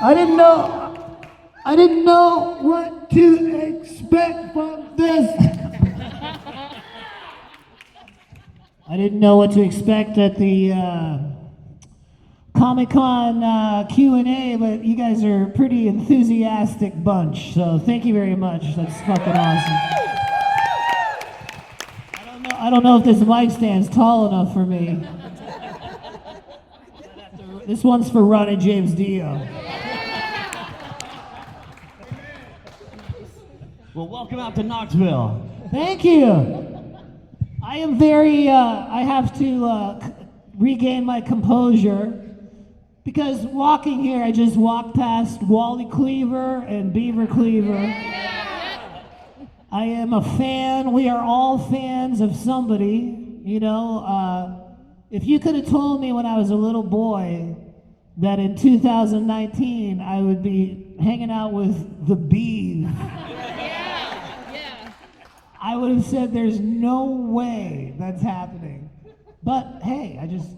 I didn't know what to expect from this. I didn't know what to expect at the Comic-Con Q&A, but you guys are a pretty enthusiastic bunch, so thank you very much. That's fucking awesome. I don't know if this mic stand's tall enough for me. This one's for Ronnie James Dio. Well, welcome out to Knoxville. Thank you. I am very, I have to regain my composure because walking here, I just walked past Wally Cleaver and Beaver Cleaver. I am a fan. We are all fans of somebody. You know, if you could have told me when I was a little boy that in 2019 I would be hanging out with the Bees, I would have said there's no way that's happening. But hey, I just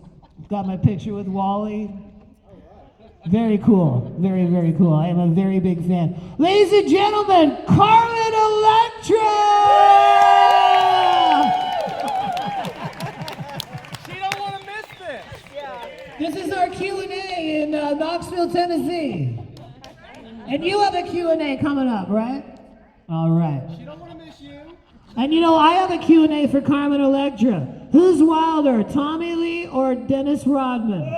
got my picture with Wally. Very cool. Very, very cool. I am a very big fan. Ladies and gentlemen, Carmen Electra! She don't want to miss this. Yeah. This is our Q&A in Knoxville, Tennessee. And you have a Q&A coming up, right? All right. She don't want to miss you. And you know, I have a Q&A for Carmen Electra. Who's wilder, Tommy Lee or Dennis Rodman?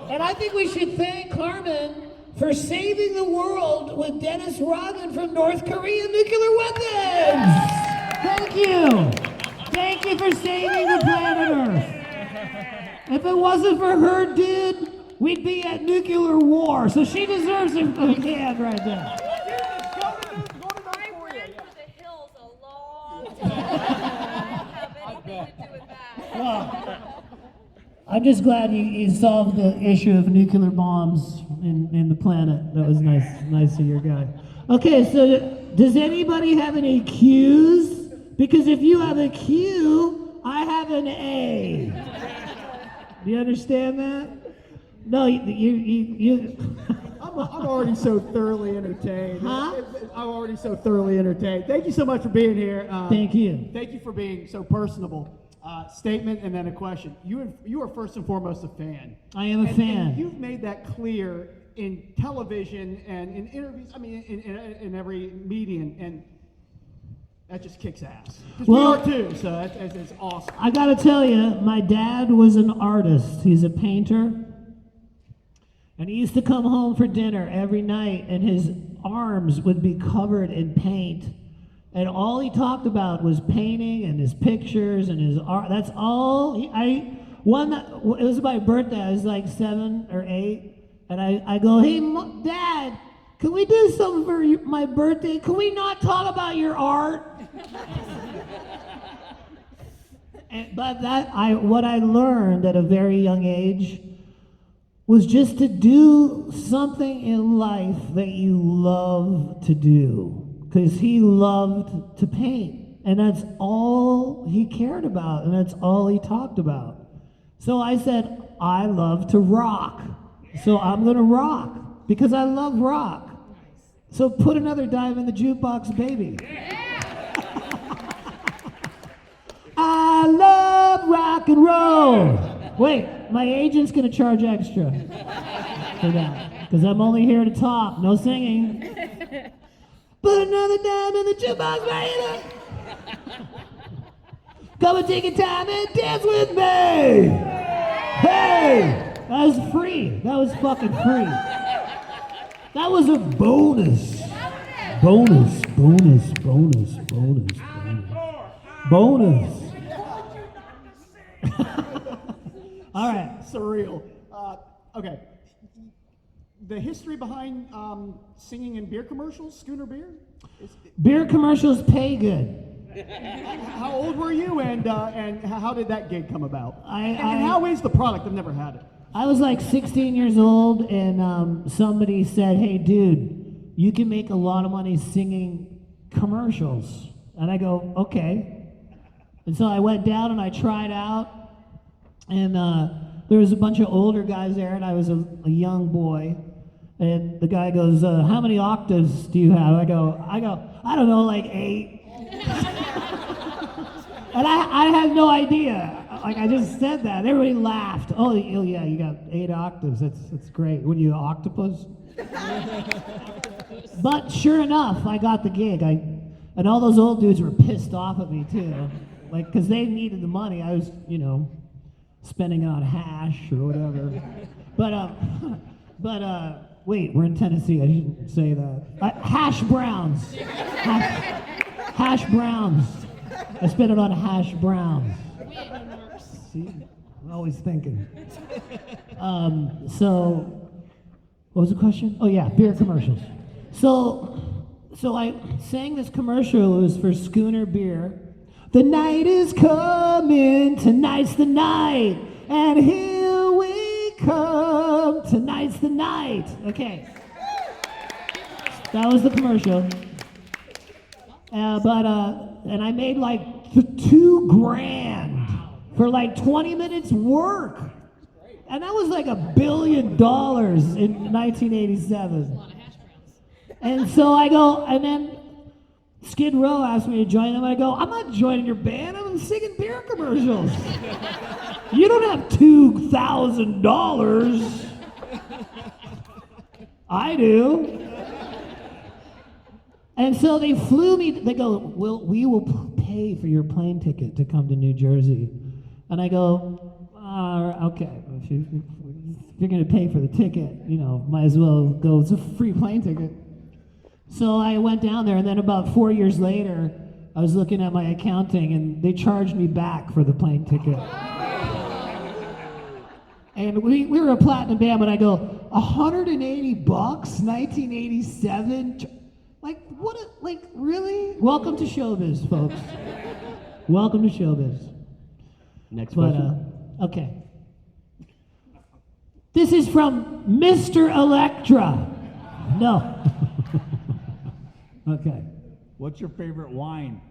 And I think we should thank Carmen for saving the world with Dennis Rodman from North Korean nuclear weapons. Thank you. Thank you for saving the planet Earth. If it wasn't for her, dude, we'd be at nuclear war. So she deserves a hand right there. Well, I'm just glad you solved the issue of nuclear bombs in the planet. That was nice of your guy. Okay, so does anybody have any Qs? Because if you have a Q, I have an A. Do you understand that? No, you I'm already so thoroughly entertained. Huh? I'm already so thoroughly entertained. Thank you so much for being here. Thank you. Thank you for being so personable. Statement and then a question. You are first and foremost a fan. I am a fan. And you've made that clear in television and in interviews. I mean, in every medium, and that just kicks ass. Because we are too, so it's awesome. I gotta tell you, my dad was an artist. He's a painter. And he used to come home for dinner every night, and his arms would be covered in paint. And all he talked about was painting and his pictures and his art. That's all. It was my birthday. I was like 7 or 8. And I go, hey, Dad, can we do something for my birthday? Can we not talk about your art? But what I learned at a very young age was just to do something in life that you love to do. Because he loved to paint, and that's all he cared about, and that's all he talked about. So I said, I love to rock, so I'm gonna rock, because I love rock. So put another dime in the jukebox, baby. I love rock and roll. Wait, my agent's gonna charge extra for that, because I'm only here to talk, no singing. Put another dime in the jukebox, baby. Come and take your time and dance with me. Hey, that was free. That was fucking free. That was a bonus. Bonus. All right. Surreal. Okay. The history behind singing in beer commercials, Schooner Beer? Beer commercials pay good. How old were you, and how did that gig come about? And I how is the product? I've never had it. I was like 16 years old, and somebody said, hey, dude, you can make a lot of money singing commercials. And I go, okay. And so I went down and I tried out, and there was a bunch of older guys there, and I was a young boy. And the guy goes, "How many octaves do you have?" I go, "I don't know, like 8." And I had no idea. Like, I just said that. Everybody laughed. Oh yeah, you got 8 octaves. That's great. What are you, an octopus? But sure enough, I got the gig. And all those old dudes were pissed off at me too. Like, because they needed the money. I was, spending it on hash or whatever. But wait, we're in Tennessee. I shouldn't say that. Hash browns. Hash browns. I spent it on hash browns. See, I'm always thinking. So, what was the question? Oh yeah, beer commercials. So I sang this commercial. It was for Schooner Beer. The night is coming, tonight's the night, and here we come, tonight's the night. Okay. That was the commercial. And I made like $2,000 for like 20 minutes work. And that was like $1 billion in 1987. And so I go, and then Skid Row asked me to join them. I go, "I'm not joining your band. I'm singing beer commercials. You don't have $2,000. I do." And so they flew me. They go, "We will pay for your plane ticket to come to New Jersey." And I go, "Okay, if you're going to pay for the ticket, might as well go. It's a free plane ticket." So I went down there, and then about 4 years later, I was looking at my accounting, and they charged me back for the plane ticket. And we were a platinum band, but I go, $180, 1987? Like, really? Welcome to showbiz, folks. Welcome to showbiz. Next question. Okay. This is from Mr. Electra. No. Okay. What's your favorite wine?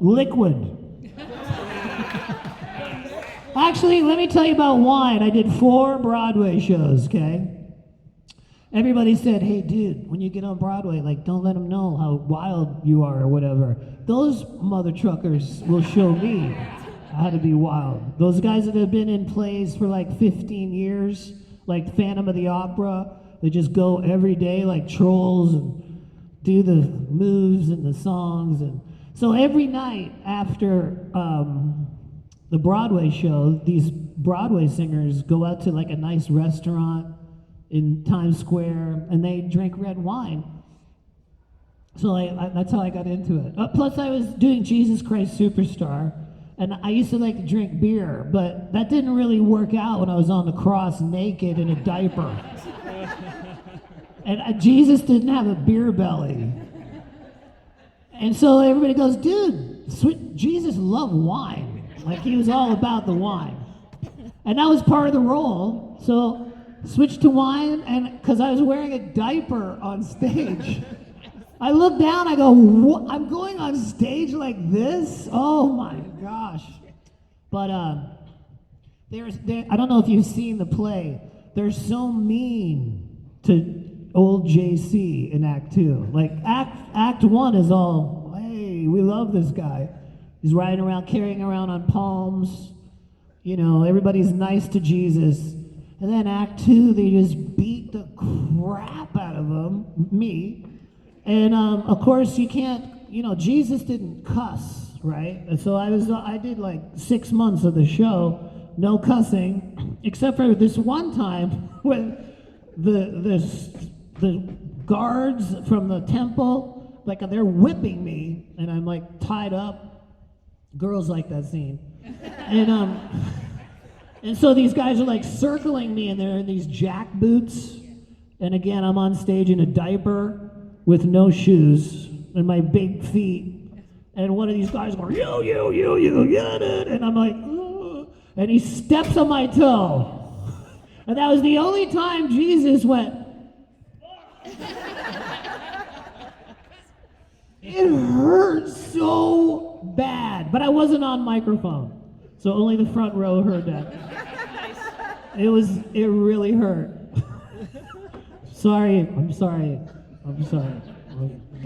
Liquid. Actually, let me tell you about wine. I did 4 Broadway shows, okay? Everybody said, "Hey, dude, when you get on Broadway, don't let them know how wild you are or whatever." Those mother truckers will show me how to be wild. Those guys that have been in plays for 15 years, like Phantom of the Opera, they just go every day like trolls and do the moves and the songs. And so every night after the Broadway show, these Broadway singers go out to a nice restaurant in Times Square, and they drink red wine. So that's how I got into it. Plus, I was doing Jesus Christ Superstar, and I used to like to drink beer, but that didn't really work out when I was on the cross naked in a diaper. And Jesus didn't have a beer belly. And so everybody goes, "Dude, Jesus loved wine." He was all about the wine. And that was part of the role. So switched to wine, and because I was wearing a diaper on stage. I look down, I go, "What? I'm going on stage like this? Oh my gosh." But I don't know if you've seen the play. They're so mean to old JC in Act 2. Act 1 is all, "Hey, we love this guy. He's riding around, carrying around on palms. Everybody's nice to Jesus." And then Act 2, they just beat the crap out of him, me. And of course, you can't, Jesus didn't cuss, right? And so I did 6 months of the show, no cussing, except for this one time when the guards from the temple, they're whipping me, and I'm tied up. Girls like that scene. And so these guys are circling me, and they're in these jack boots. And again, I'm on stage in a diaper with no shoes and my big feet. And one of these guys goes, you get it. And I'm like, "Ugh." And he steps on my toe. And that was the only time Jesus went. It hurt so bad, but I wasn't on microphone, so only the front row heard that. It really hurt. Sorry.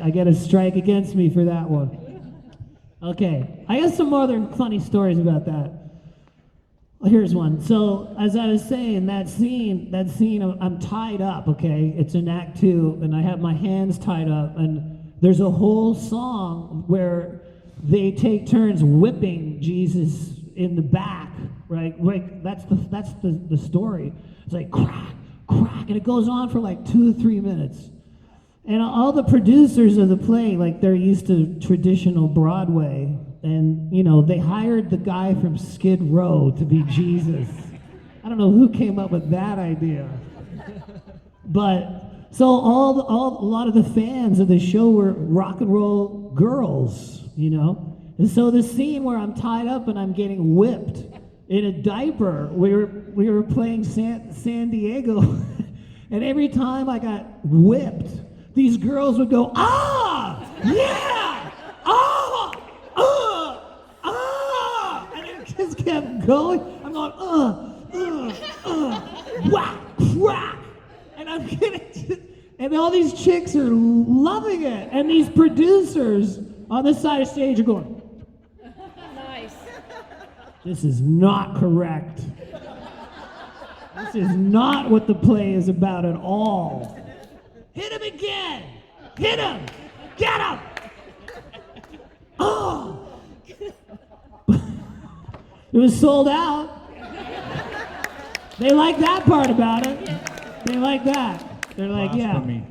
I get a strike against me for that one. Okay, I got some other funny stories about that. Well, here's one. So, as I was saying, that scene, I'm tied up, okay? It's in Act 2, and I have my hands tied up, and there's a whole song where they take turns whipping Jesus in the back, right? Like, that's the story. It's like, crack, crack, and it goes on for like 2 or 3 minutes. And all the producers of the play, like, they're used to traditional Broadway, and, you know, they hired the guy from Skid Row to be Jesus. I don't know who came up with that idea. But, so a lot of the fans of the show were rock and roll girls, you know? And so the scene where I'm tied up and I'm getting whipped in a diaper, we were playing San Diego, and every time I got whipped, these girls would go, ah, yeah, ah, and it just kept going. I'm going, whack, crack, and I'm getting, and all these chicks are loving it, and these producers on the side of stage are going, Nice. this is not correct. This is not what the play is about at all. Hit him again! Hit him! Get him! Oh! It was sold out. They like that part about it. They like that. They're like, yeah. Blasphemy.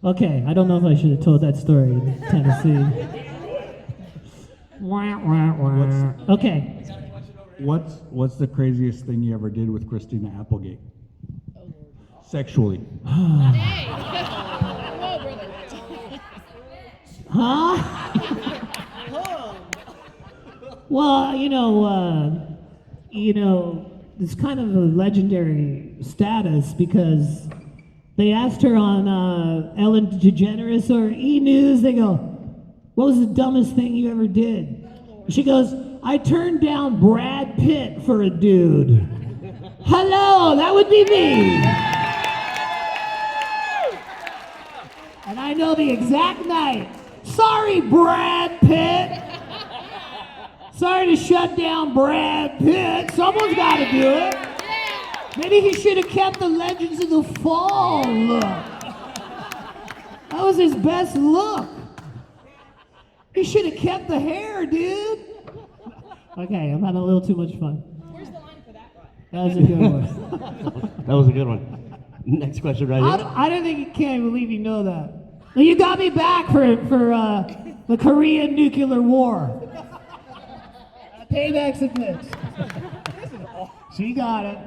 Okay, I don't know if I should have told that story in Tennessee. Wah, wah, wah. Okay. What's the craziest thing you ever did with Christina Applegate? Sexually. Hey. Whoa, brother. Huh? Well, you know, it's kind of a legendary status because they asked her on Ellen DeGeneres or E! News, they go, what was the dumbest thing you ever did? She goes, I turned down Brad Pitt for a dude. Hello, that would be me. And I know the exact night. Sorry, Brad Pitt. Sorry to shut down Brad Pitt. Someone's got to do it. Maybe he should have kept the Legends of the Fall look. That was his best look. He should have kept the hair, dude. Okay, I'm having a little too much fun. Where's the line for that one? That was a good one. That was a good one. Next question right here. I don't think you can't believe you know that. Well, you got me back for the Korean nuclear war. Payback's a bitch. She got it.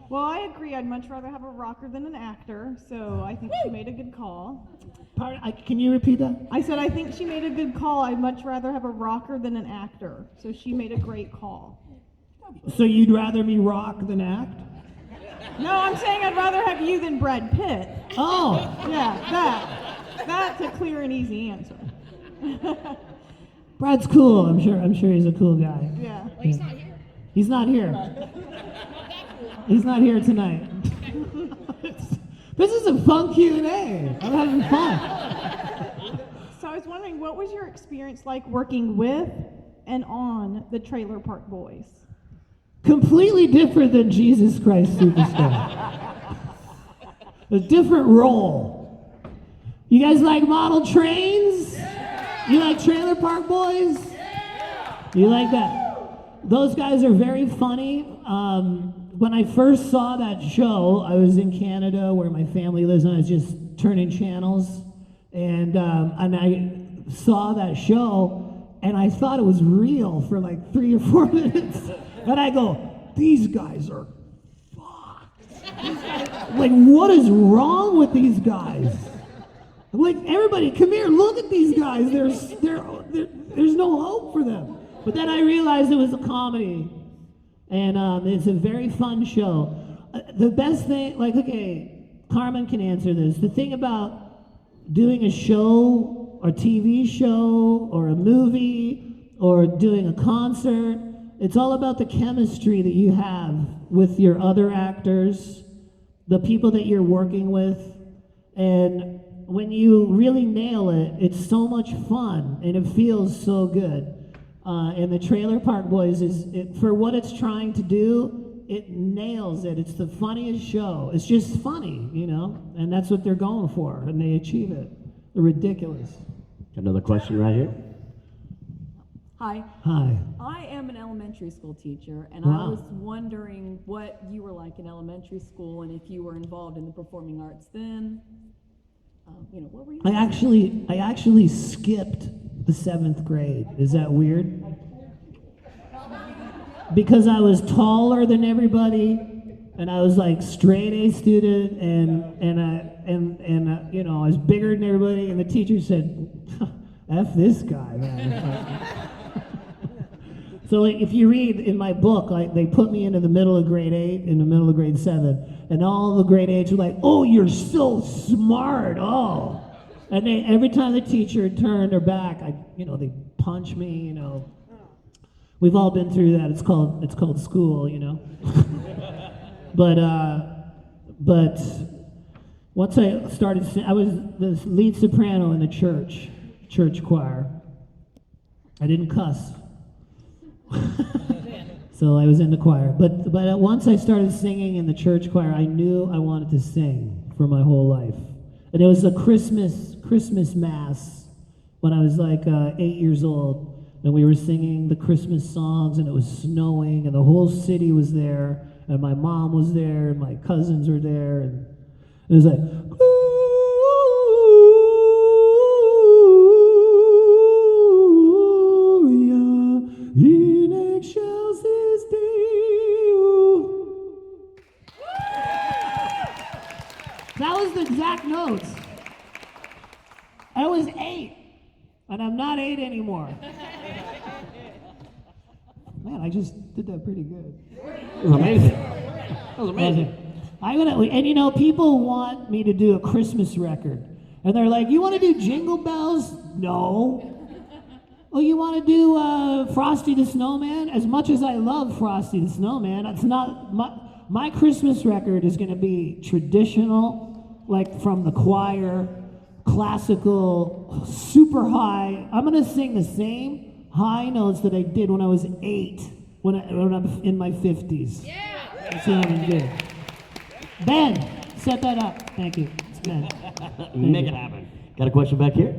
Well, I agree. I'd much rather have a rocker than an actor, so I think she made a good call. Can you repeat that? I said I think she made a good call. I'd much rather have a rocker than an actor, so she made a great call. So you'd rather me rock than act? No, I'm saying I'd rather have you than Brad Pitt. Oh. Yeah, that's a clear and easy answer. Brad's cool. I'm sure he's a cool guy. Yeah. Well, he's not here. He's not here. He's not here tonight. This is a fun Q&A. I'm having fun. So I was wondering, what was your experience like working with and on the Trailer Park Boys? Completely different than Jesus Christ Superstar. A different role. You guys like model trains? You like Trailer Park Boys? You like that? Those guys are very funny. When I first saw that show, I was in Canada where my family lives, and I was just turning channels, and I saw that show, and I thought it was real for like 3 or 4 minutes, and I go, these guys are fucked. Like, what is wrong with these guys? Like, everybody, come here, look at these guys. There's no hope for them. But then I realized it was a comedy. And it's a very fun show. The best thing, like, okay, Carmen can answer this. The thing about doing a show or TV show or a movie or doing a concert it's all about the chemistry that you have with your other actors, the people that you're working with, and when you really nail it, it's so much fun and it feels so good. And the Trailer Park Boys for what it's trying to do, it nails it. It's the funniest show. It's just funny, you know, and that's what they're going for, and they achieve it. They're ridiculous. Another question right here. Hi. Hi. I am an elementary school teacher, and Wow. I was wondering what you were like in elementary school and if you were involved in the performing arts then. What were you I actually skipped the 7th grade. Is that weird? Because I was taller than everybody, and I was like straight A student, and I was bigger than everybody, and the teacher said, "F this guy, man." So if you read in my book, they put me into the middle of grade 8, in the middle of grade 7, and all the grade 8s were like, "Oh, you're so smart, oh." And every time the teacher turned her back, they punch me, We've all been through that. It's called school, But once I started, I was the lead soprano in the church choir. I didn't cuss. So I was in the choir. But once I started singing in the church choir, I knew I wanted to sing for my whole life. And it was a Christmas mass when I was like 8 years old. And we were singing the Christmas songs, and it was snowing, and the whole city was there, and my mom was there, and my cousins were there, and it was like, Gloria in excelsis Deo. That was the exact notes. I was 8, and I'm not 8 anymore. Man, I just did that pretty good. That was amazing. That was amazing. And people want me to do a Christmas record. And they're like, "You want to do Jingle Bells?" No. "Oh, you want to do Frosty the Snowman?" As much as I love Frosty the Snowman, it's not my Christmas record is going to be traditional, like from the choir, classical, super high. I'm going to sing the same high notes that I did when I was 8, when I'm in my 50s. Yeah. That's what I'm going to do. Ben, set that up. Thank you. It's Ben. Make it happen. Got a question back here?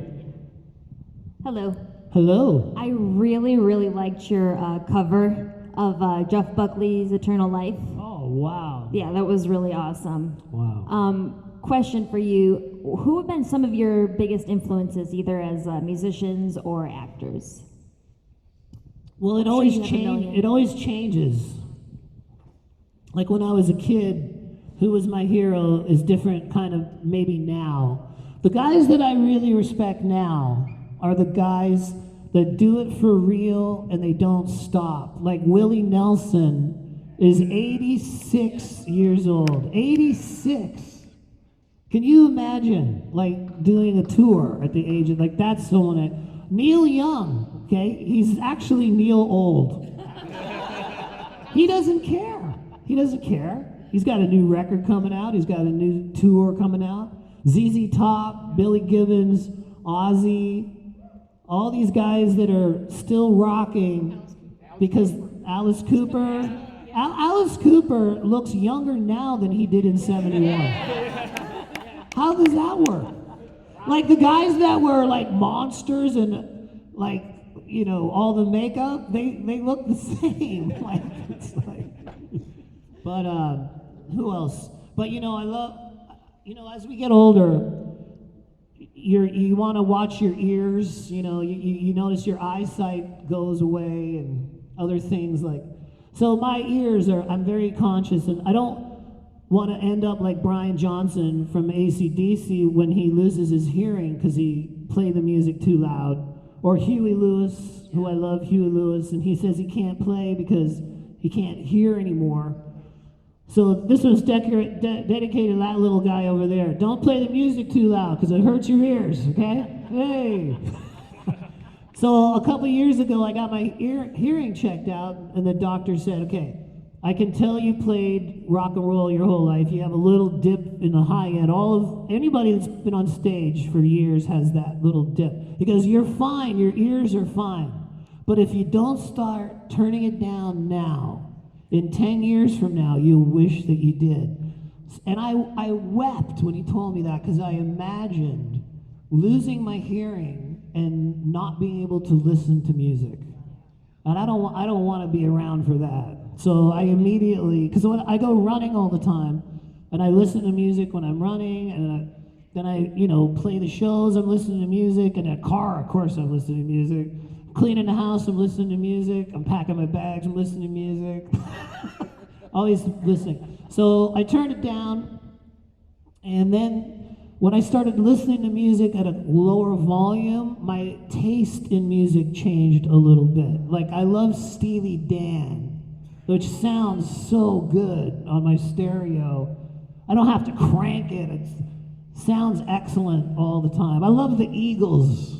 Hello. Hello. I really, really liked your cover of Jeff Buckley's Eternal Life. Oh, wow. Yeah, that was really awesome. Wow. Question for you. Who have been some of your biggest influences, either as musicians or actors? Well, it always Shouldn't have a changes. million. It always changes. Like when I was a kid, who was my hero is different kind of maybe now. The guys that I really respect now are the guys that do it for real and they don't stop. Like Willie Nelson is 86 years old. 86. Can you imagine, like, doing a tour at the age of, like, that's someone Neil Young, okay? He's actually Neil Old. He doesn't care. He doesn't care. He's got a new record coming out. He's got a new tour coming out. ZZ Top, Billy Gibbons, Ozzy, all these guys that are still rocking because Alice Cooper. Alice Cooper looks younger now than he did in 71. How does that work? Like the guys that were like monsters and like, all the makeup, they look the same. Like, it's like, but who else? But I love, as we get older, you want to watch your ears. You notice your eyesight goes away and other things like. So my ears I'm very conscious, and I don't want to end up like Brian Johnson from AC/DC when he loses his hearing because he played the music too loud. Or Huey Lewis, who I love, Huey Lewis, and he says he can't play because he can't hear anymore. So this was dedicated to that little guy over there. Don't play the music too loud because it hurts your ears, okay? Hey. So a couple years ago, I got my hearing checked out, and the doctor said, okay, I can tell you played rock and roll your whole life. You have a little dip in the high end. Anybody that's been on stage for years has that little dip. He goes, you're fine, your ears are fine. But if you don't start turning it down now, in 10 years from now, you'll wish that you did. And I wept when he told me that, because I imagined losing my hearing and not being able to listen to music. And I don't want to be around for that. So I immediately, because I go running all the time, and I listen to music when I'm running, and then I play the shows, I'm listening to music, and in a car, of course, I'm listening to music. Cleaning the house, I'm listening to music. I'm packing my bags, I'm listening to music. Always listening. So I turned it down, and then when I started listening to music at a lower volume, my taste in music changed a little bit. Like, I love Steely Dan, which sounds so good on my stereo. I don't have to crank it. It sounds excellent all the time. I love the Eagles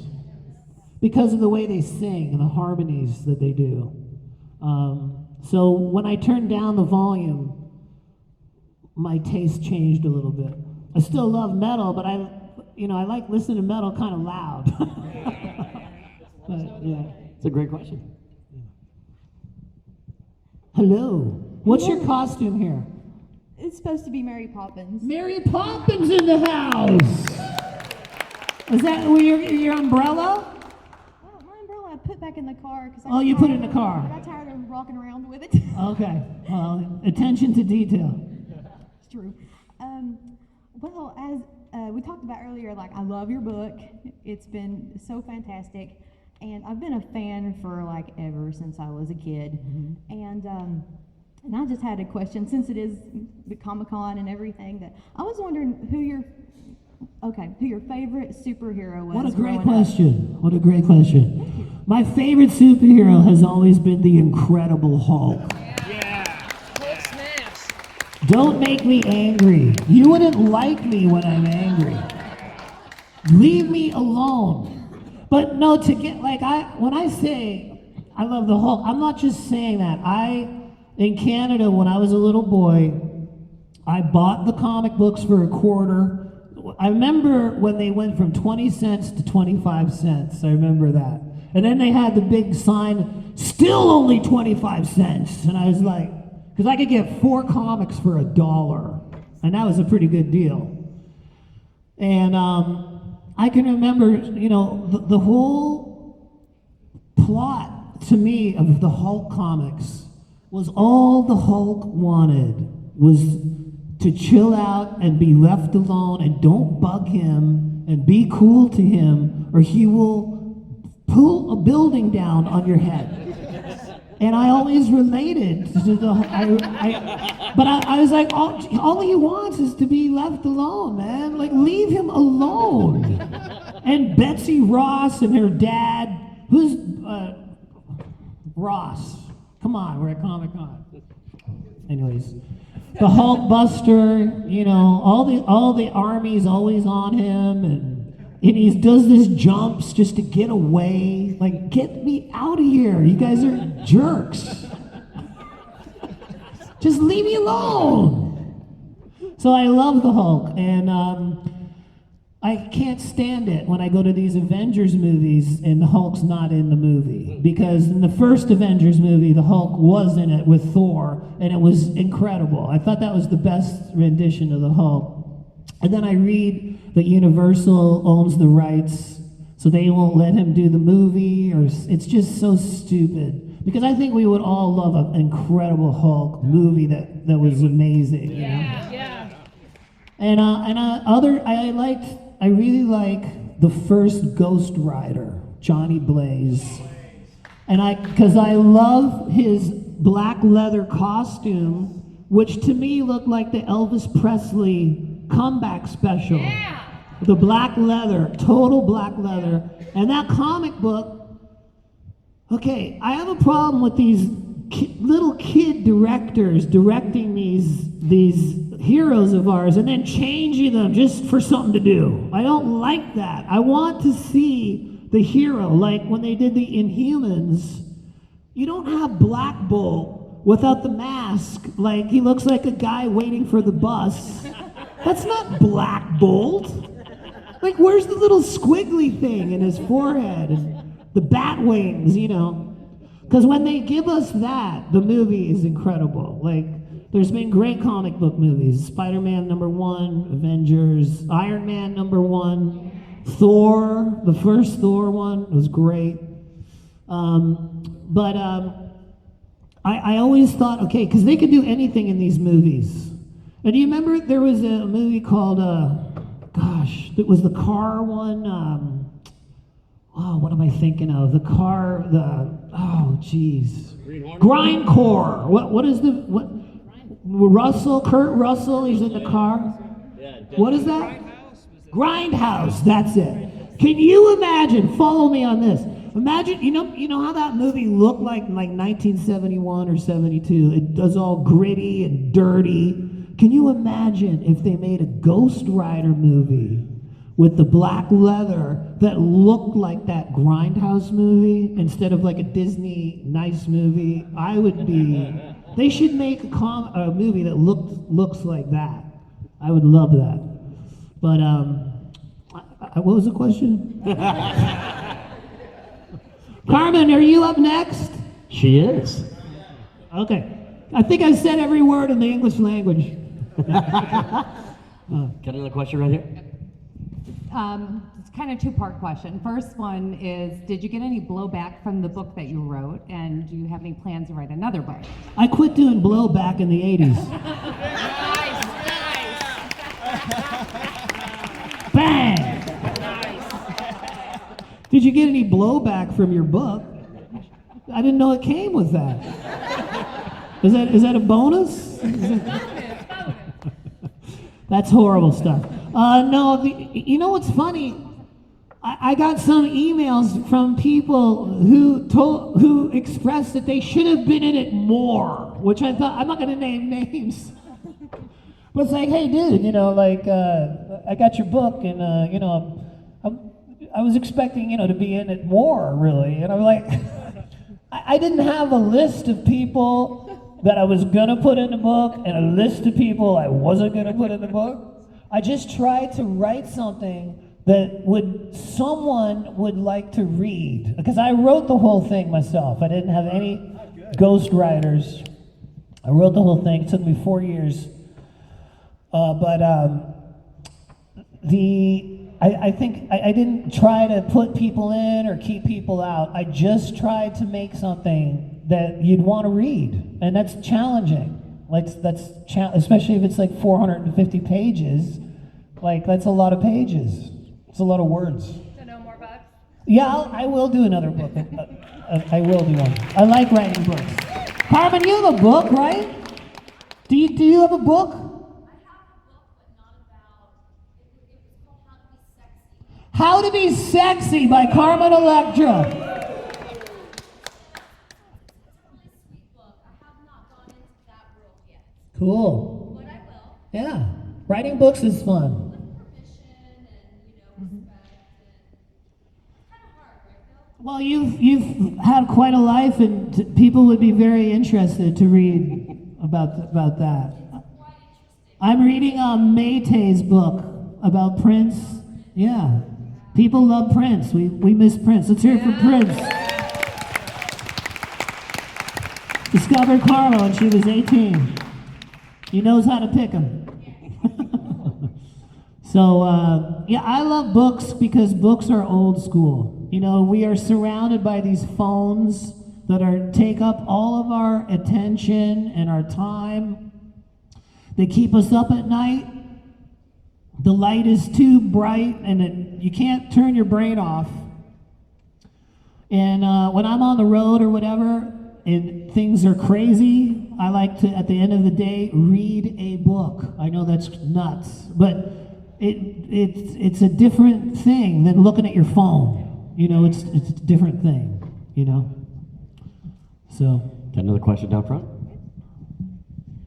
because of the way they sing and the harmonies that they do. So when I turned down the volume, my taste changed a little bit. I still love metal, but I like listening to metal kind of loud. But, yeah. It's a great question. Hello. What's your costume here? It's supposed to be Mary Poppins. Mary Poppins in the house. Is that your umbrella? Well, my umbrella I put back in the car because Oh, you put it in the car. I got tired of rocking around with it. Okay. Well, attention to detail. It's true. Well, as we talked about earlier, like, I love your book. It's been so fantastic, and I've been a fan for like ever since I was a kid. And I just had a question, since it is the Comic-Con and everything, that I was wondering who your favorite superhero was. What a great growing up. question. What a great question. My favorite superhero has always been the Incredible Hulk. Hulk smash. Don't make me angry. You wouldn't like me when I'm angry. Leave me alone. But no, when I say I love the Hulk, I'm not just saying that. In Canada, when I was a little boy, I bought the comic books for $0.25. I remember when they went from 20 cents to 25 cents. I remember that. And then they had the big sign, still only 25 cents. And I was like, because I could get 4 comics for $1. And that was a pretty good deal. And I can remember, the whole plot to me of the Hulk comics was all the Hulk wanted was to chill out and be left alone, and don't bug him, and be cool to him, or he will pull a building down on your head. And I always related to but I was like, all he wants is to be left alone, man. Like, leave him alone. And Betsy Ross and her dad, who's Ross? Come on, we're at Comic-Con. Anyways, the Hulk Buster, all the army's always on him, and he does this jumps just to get away. Like, get me out of here! You guys are jerks. Just leave me alone. So I love the Hulk, and I can't stand it when I go to these Avengers movies and the Hulk's not in the movie. Because in the first Avengers movie, the Hulk was in it with Thor, and it was incredible. I thought that was the best rendition of the Hulk. And then I read that Universal owns the rights, so they won't let him do the movie, or it's just so stupid. Because I think we would all love an Incredible Hulk movie that was amazing. Yeah. And I really like the first Ghost Rider, Johnny Blaze. Because I love his black leather costume, which to me looked like the Elvis Presley comeback special. Yeah. The black leather, total black leather. And that comic book, okay, I have a problem with these little kid directors directing these heroes of ours and then changing them just for something to do. I don't like that. I want to see the hero. Like when they did the Inhumans, you don't have Black Bolt without the mask. Like he looks like a guy waiting for the bus. That's not Black Bolt. Like where's the little squiggly thing in his forehead and the bat wings, you know? Because when they give us that, the movie is incredible. Like, there's been great comic book movies. Spider-Man #1, Avengers, Iron Man #1, Thor, the first Thor one was great. I always thought, okay, because they could do anything in these movies. And do you remember there was a movie called, it was the car one, what am I thinking of? The car, Grindcore. Kurt Russell, he's in the car. What is that? Grindhouse, that's it. Can you imagine, follow me on this. Imagine, you know how that movie looked like 1971 or 72? It was all gritty and dirty. Can you imagine if they made a Ghost Rider movie with the black leather that looked like that Grindhouse movie instead of like a Disney nice movie? They should make a movie that looks like that. I would love that. But what was the question? Carmen, are you up next? She is. Okay. I think I said every word in the English language. Got another question right here? It's kind of a two-part question. First one is, did you get any blowback from the book that you wrote, and do you have any plans to write another book? I quit doing Blowback in the 80s. Bang! Did you get any blowback from your book? I didn't know it came with that. Is that a bonus? That's horrible stuff. No, you know what's funny? I got some emails from people who expressed that they should have been in it more, which I thought, I'm not going to name names. But it's like, hey, dude, I got your book, and I was expecting, to be in it more, really. And I'm like, I didn't have a list of people that I was gonna put in the book and a list of people I wasn't gonna put in the book. I just tried to write something that someone would like to read. Because I wrote the whole thing myself. I didn't have any ghostwriters. I wrote the whole thing. It took me 4 years. I think I didn't try to put people in or keep people out. I just tried to make something that you'd want to read, and that's challenging. Especially if it's like 450 pages. Like that's a lot of pages. It's a lot of words. So no more books? Yeah, I will do another book. I will do one. I like writing books. Carmen, you have a book, right? Do you have a book? How to Be Sexy by Carmen Electra. Cool. But I will. Yeah. Writing books is fun. Well, you've had quite a life, and people would be very interested to read about that. I'm reading Maytay's book about Prince. Yeah. People love Prince. We miss Prince. Let's hear it for Prince. Discovered Carlo when she was 18. He knows how to pick them. So, I love books because books are old school. We are surrounded by these phones that take up all of our attention and our time. They keep us up at night. The light is too bright, and you can't turn your brain off. And when I'm on the road or whatever, and things are crazy, I like to, at the end of the day, read a book. I know that's nuts, but it's a different thing than looking at your phone. It's a different thing, So. Got another question down front?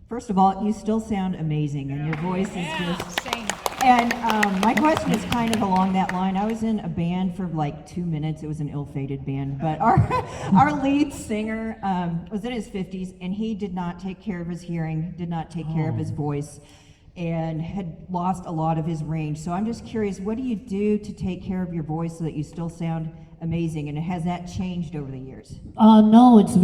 First of all, you still sound amazing, and your voice is just And my question is kind of along that line. I was in a band for like 2 minutes. It was an ill-fated band, but our lead singer was in his 50s, and he did not take care of his hearing, did not take care of his voice, and had lost a lot of his range. So I'm just curious, what do you do to take care of your voice so that you still sound amazing? And has that changed over the years? No, it's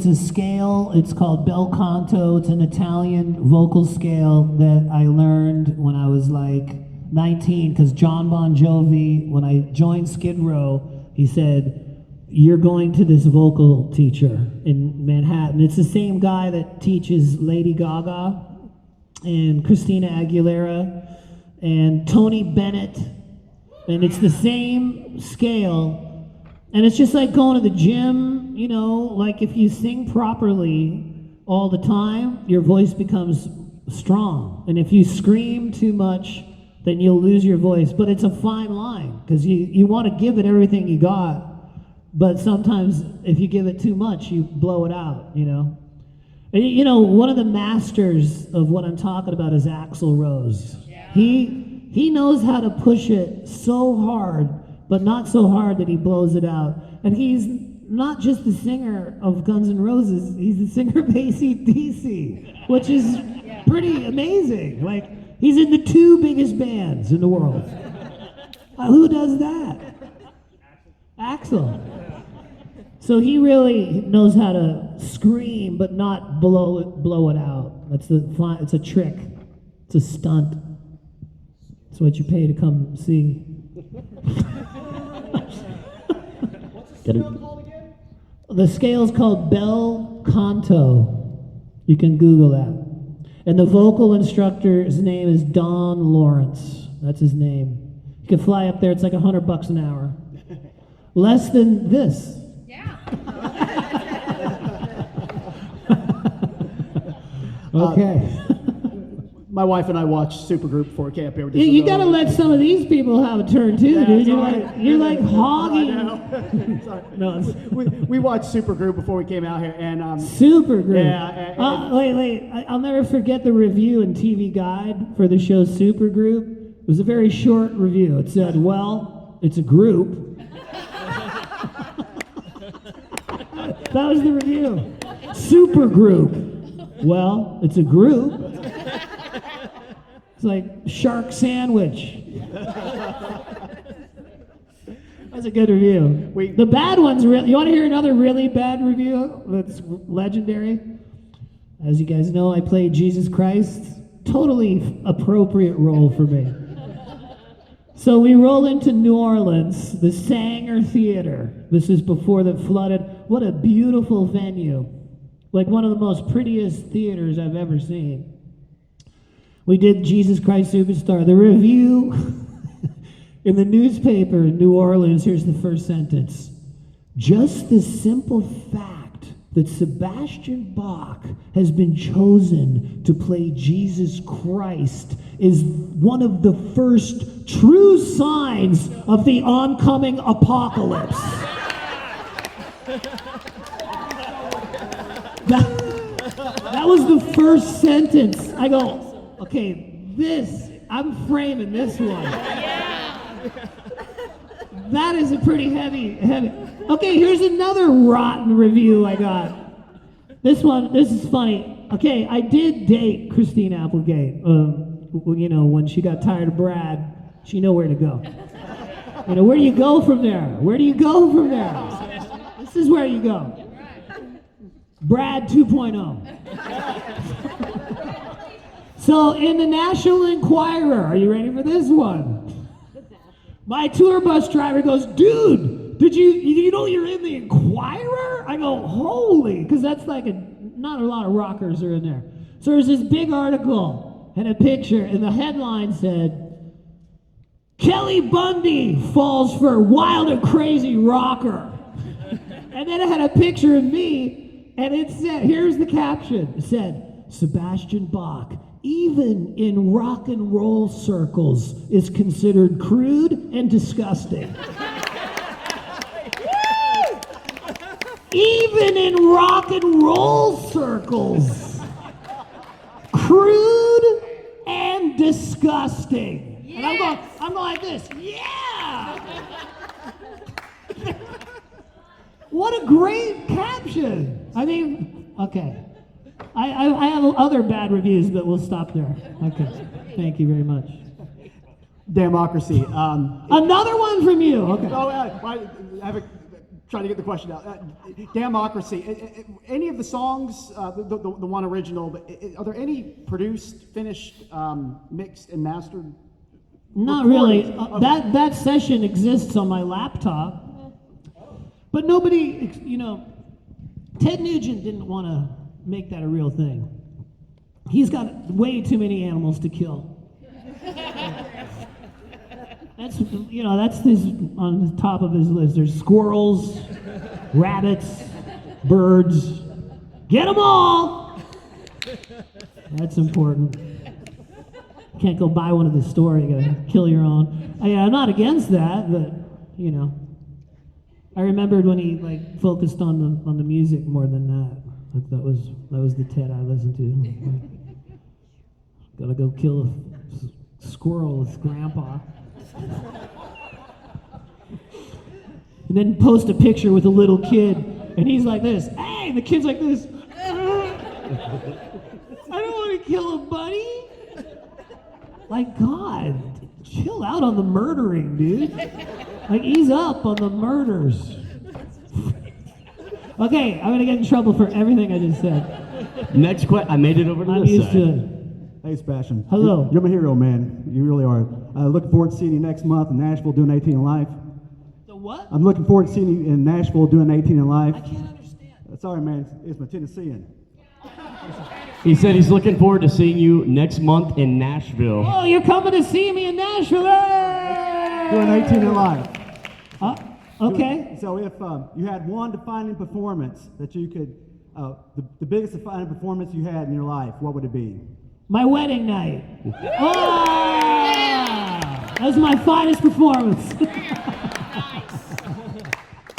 a scale. It's called bel canto. It's an Italian vocal scale that I learned when I was like 19, because John Bon Jovi, when I joined Skid Row, he said, "You're going to this vocal teacher in Manhattan." It's the same guy that teaches Lady Gaga and Christina Aguilera and Tony Bennett, and it's the same scale. And it's just like going to the gym, you know, like if you sing properly all the time, your voice becomes strong. And if you scream too much, then you'll lose your voice. But it's a fine line, because you want to give it everything you got, but sometimes if you give it too much, you blow it out, you know. And, you know, one of the masters of what I'm talking about is Axl Rose. He knows how to push it so hard, but not so hard that he blows it out. And he's not just the singer of Guns N' Roses, he's the singer of AC/DC, which is pretty amazing. Like, he's in the 2 biggest bands in the world. Who does that? Axl. So he really knows how to scream, but not blow it out. It's a trick. It's a stunt. It's what you pay to come see. The scale's called bel canto. You can Google that. And the vocal instructor's name is Don Lawrence. That's his name. You can fly up there. It's like $100 an hour. Less than this. Yeah. Okay. My wife and I watched Supergroup before it came up here. You gotta let some of these people have a turn too, Yeah, dude. sorry. You're like hogging. I know. Sorry. No, we watched Supergroup before we came out here, and Supergroup. Yeah. Wait. I'll never forget the review in TV Guide for the show Supergroup. It was a very short review. It said, "Well, it's a group." That was the review. Supergroup. Well, it's a group. It's like shark sandwich. That's a good review. The bad one's real. You want to hear another really bad review that's legendary? As you guys know, I played Jesus Christ. Totally appropriate role for me. So we roll into New Orleans, the Sanger Theater. This is before the flooded. What a beautiful venue. Like one of the most prettiest theaters I've ever seen. We did Jesus Christ Superstar. The review in the newspaper in New Orleans, here's the first sentence. "Just the simple fact that Sebastian Bach has been chosen to play Jesus Christ is one of the first true signs of the oncoming apocalypse." That was the first sentence. I go, okay, I'm framing this one. That is a pretty heavy. Okay, here's another rotten review I got. This is funny. Okay, I did date Christina Applegate. You know, when she got tired of Brad, she knew where to go. You know, where do you go from there? Where do you go from there? This is where you go. Brad 2.0. So in the National Enquirer, are you ready for this one? My tour bus driver goes, "Dude, did you know you're in the Enquirer?" I go, "Holy," because that's like not a lot of rockers are in there. So there's this big article and a picture, and the headline said, "Kelly Bundy falls for wild and crazy rocker." And then it had a picture of me, and it said, here's the caption. It said, "Sebastian Bach, even in rock and roll circles, is considered crude and disgusting." Even in rock and roll circles, crude and disgusting. And I'm going like this. Yeah! What a great caption. I mean, okay. I have other bad reviews, but we'll stop there. Okay. Thank you very much. Democracy. Another one from you. Okay. Oh, I have trying to get the question out. Democracy. Any of the songs, the one original, but are there any produced, finished, mixed, and mastered? Not really. That session exists on my laptop, but nobody, Ted Nugent didn't want to make that a real thing. He's got way too many animals to kill. That's his on the top of his list. There's squirrels, rabbits, birds. Get them all. That's important. Can't go buy one at the store. You gotta kill your own. I'm not against that, but I remembered when he focused on the music more than that. That was the Ted I listened to. Gotta go kill a squirrel with Grandpa. And then post a picture with a little kid, and he's like this. Hey, the kid's like this. I don't want to kill a bunny. Like, God, chill out on the murdering, dude. Ease up on the murders. Okay, I'm gonna get in trouble for everything I just said. Next question. I made it over to I'm this used side. to it. Hey, Sebastian. Hello. You're my hero, man. You really are. Looking forward to seeing you next month in Nashville doing 18 in Life. The what? I'm looking forward to seeing you in Nashville doing 18 in Life. I can't understand. Sorry, man. It's my Tennessean. He said he's looking forward to seeing you next month in Nashville. Oh, you're coming to see me in Nashville. Hey! Doing 18 in Life. Okay. So if you had one defining performance that you could, the biggest defining performance you had in your life, what would it be? My wedding night. Oh! That was my finest performance.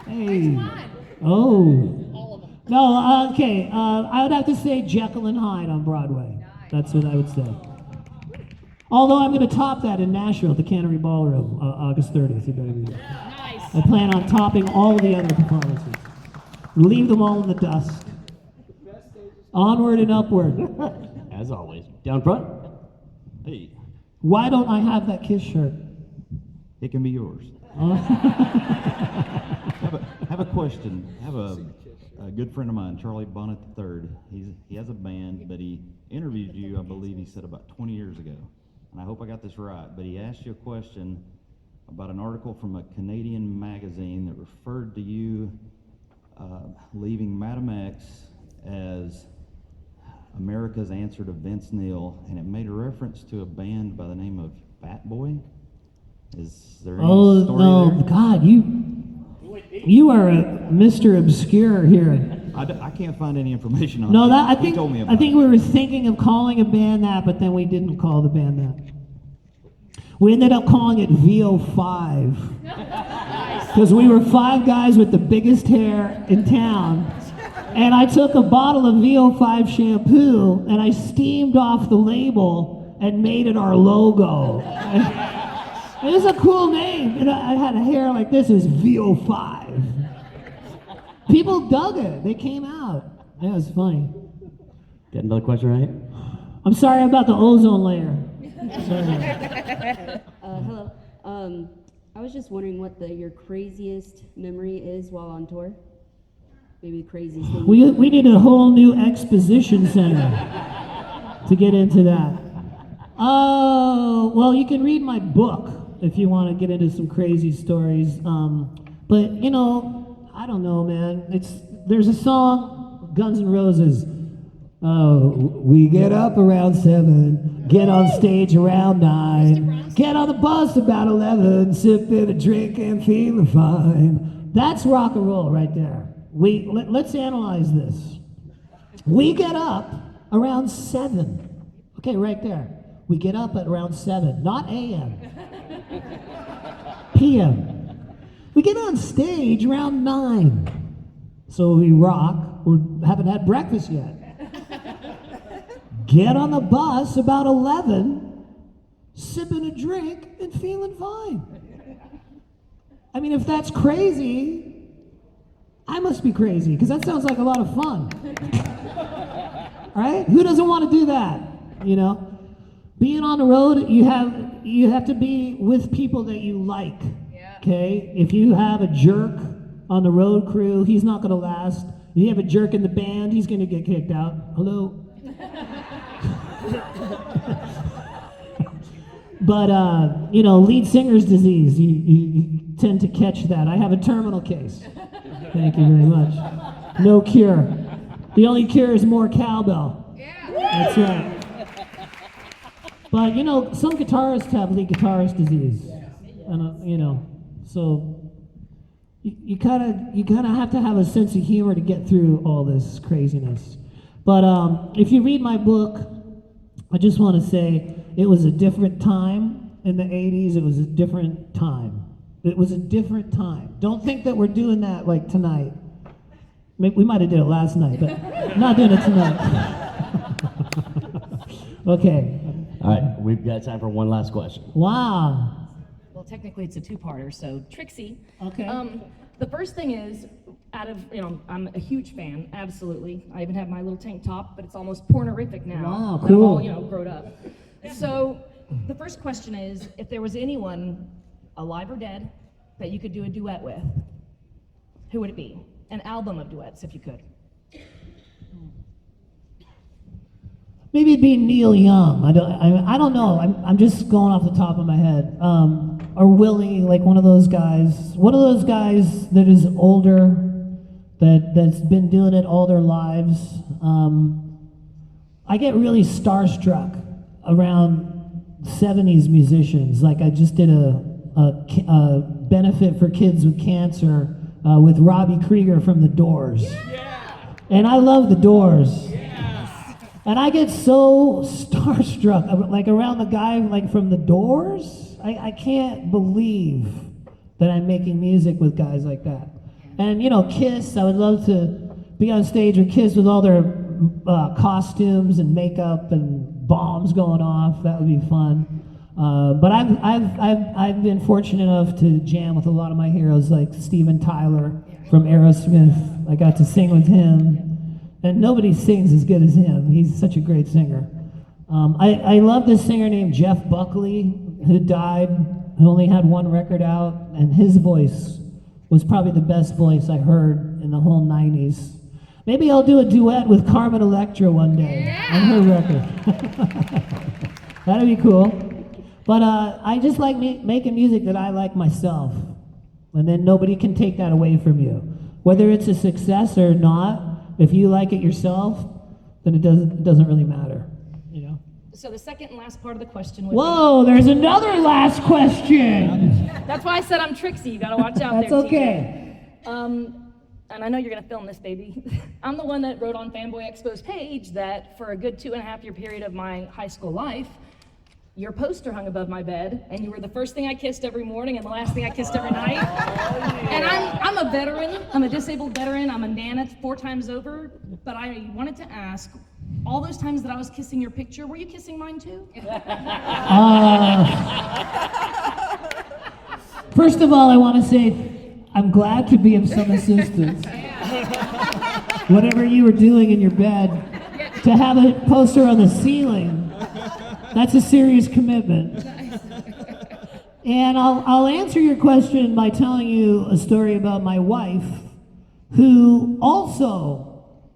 Hey. Oh. No, okay. I would have to say Jekyll and Hyde on Broadway. That's what I would say. Although I'm going to top that in Nashville at the Cannery Ballroom, August 30th. You better be there. I plan on topping all the other performances. Leave them all in the dust. Onward and upward. As always. Down front. Hey, Why don't I have that Kiss shirt? it can be yours. Have a question. I have a good friend of mine, Charlie Bonnet III. He has a band, but he interviewed you, I believe he said about 20 years ago. And I hope I got this right, but he asked you a question about an article from a Canadian magazine that referred to you leaving Madam X as America's answer to Vince Neil, and it made a reference to a band by the name of Fanboy. Is there any Oh story no, there? God, you are a Mr. Obscure here. I can't find any information on No, it. that He told me about I think it. we were thinking of calling a band that, but then we didn't call the band that. We ended up calling it VO5 because we were 5 guys with the biggest hair in town. And I took a bottle of VO5 shampoo and I steamed off the label and made it our logo. It was a cool name. And I had hair like this. It was VO5. People dug it. They came out. It was funny. Got another question right here? I'm sorry about the ozone layer. Hello. I was just wondering what your craziest memory is while on tour. Maybe the craziest thing. We need a whole new exposition center to get into that. Oh, well, you can read my book if you want to get into some crazy stories. But I don't know, man. There's a song, Guns N' Roses. Oh, we get up around 7, get on stage around 9, get on the bus about 11, sipping a drink and feeling fine. That's rock and roll right there. Let's analyze this. We get up around 7. Okay, right there. We get up at around 7, not a.m. p.m. We get on stage around 9. So we rock. We haven't had breakfast yet. Get on the bus about 11. sipping a drink and feeling fine. I mean, if that's crazy, I must be crazy, because that sounds like a lot of fun. Right? Who doesn't want to do that? You know? Being on the road, you have to be with people that you like. Okay? If you have a jerk on the road crew, he's not going to last. If you have a jerk in the band, he's going to get kicked out. Hello? But, lead singer's disease, you tend to catch that. I have a terminal case. Thank you very much. No cure. The only cure is more cowbell. That's right. But, some guitarists have lead guitarist disease. And, so you kind of have to have a sense of humor to get through all this craziness. But if you read my book, I just want to say it was a different time in the 80s. It was a different time. It was a different time. Don't think that we're doing that like tonight. We might have did it last night, but I'm not doing it tonight. Okay. All right, we've got time for one last question. Wow. Well, technically it's a two-parter, so Trixie. Okay. The first thing is, I'm a huge fan, absolutely. I even have my little tank top, but it's almost pornorific now. Wow, that cool. I'm all, grown up. So the first question is, if there was anyone, alive or dead, that you could do a duet with, who would it be? An album of duets, if you could. Maybe it'd be Neil Young. I don't know. I'm just going off the top of my head. Or Willie, like one of those guys. One of those guys that is older, that's been doing it all their lives. I get really starstruck around 70s musicians. Like I just did a benefit for kids with cancer with Robbie Krieger from The Doors. Yeah. And I love The Doors. And I get so starstruck, like around the guy like from The Doors. I can't believe that I'm making music with guys like that. And Kiss, I would love to be on stage with Kiss with all their costumes and makeup and bombs going off. That would be fun. But I've been fortunate enough to jam with a lot of my heroes, like Steven Tyler from Aerosmith. I got to sing with him. And nobody sings as good as him. He's such a great singer. I love this singer named Jeff Buckley, who died, who only had one record out, and his voice was probably the best voice I heard in the whole 90s. Maybe I'll do a duet with Carmen Electra one day on her record. That'd be cool. But I just like making music that I like myself. And then nobody can take that away from you. Whether it's a success or not, if you like it yourself, then it doesn't really matter, So the second and last part of the question would Whoa, there's another last question. That's why I said I'm Trixie. You gotta watch out. That's there, okay. TJ. And I know you're gonna film this, baby. I'm the one that wrote on Fanboy Expo's page that for a good 2.5-year period of my high school life, your poster hung above my bed, and you were the first thing I kissed every morning and the last thing I kissed every night. And I'm a veteran. I'm a disabled veteran. I'm a Nana 4 times over. But I wanted to ask, all those times that I was kissing your picture, were you kissing mine too? First of all, I want to say I'm glad to be of some assistance. Whatever you were doing in your bed, to have a poster on the ceiling, that's a serious commitment. And I'll answer your question by telling you a story about my wife, who also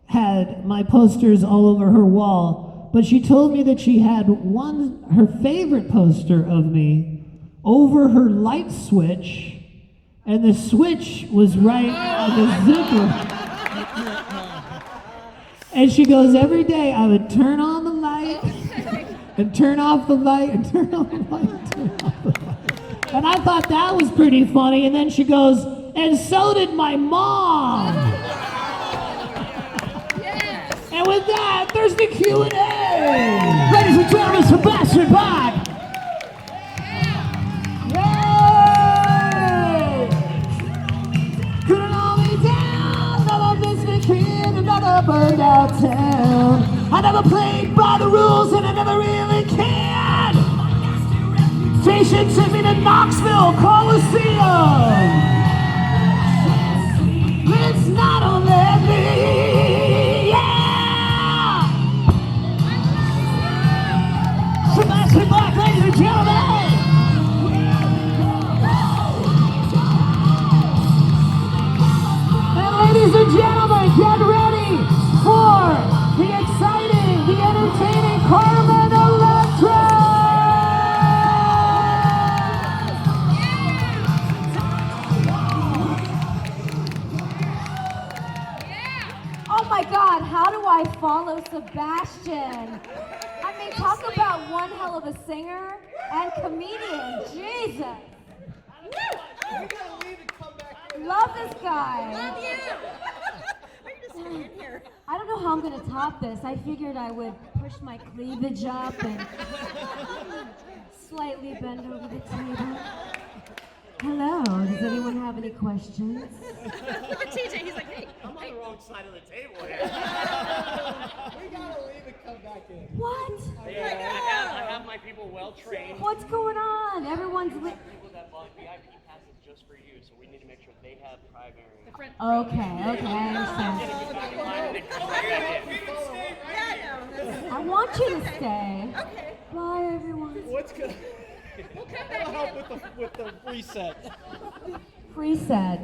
had my posters all over her wall, but she told me that she had her favorite poster of me over her light switch, and the switch was right on the zipper. And she goes, every day I would turn on the light and turn off the light and turn on the light and turn off the light. And I thought that was pretty funny. And then she goes, and so did my mom. And with that, there's the Q&A. Ladies and gentlemen, Sebastian Bach. Couldn't hold me down, never visited kid, another burned out town. I never played by the rules and I never really cared. invitation sent me to Knoxville Coliseum. It's not only me, yeah! Sebastian Bach, ladies and gentlemen! And ladies and gentlemen, get ready for the exciting, the entertaining Carmen Electra! Oh my God, how do I follow Sebastian? I mean, talk about one hell of a singer and comedian. Jesus. Love this guy. Love you. We're just hanging here. I don't know how I'm gonna top this. I figured I would push my cleavage up and slightly bend over the table. Hello, does anyone have any questions? Look at TJ, he's like, hey, I'm on the wrong side of the table here. We gotta leave and come back in. What? I have my people well trained. What's going on? Everyone's People that bought VIP passes just for you, so we need to make sure they have primary. Okay, I understand. I want you to stay. Okay. Bye, everyone. What's good? We'll help with the reset. Reset.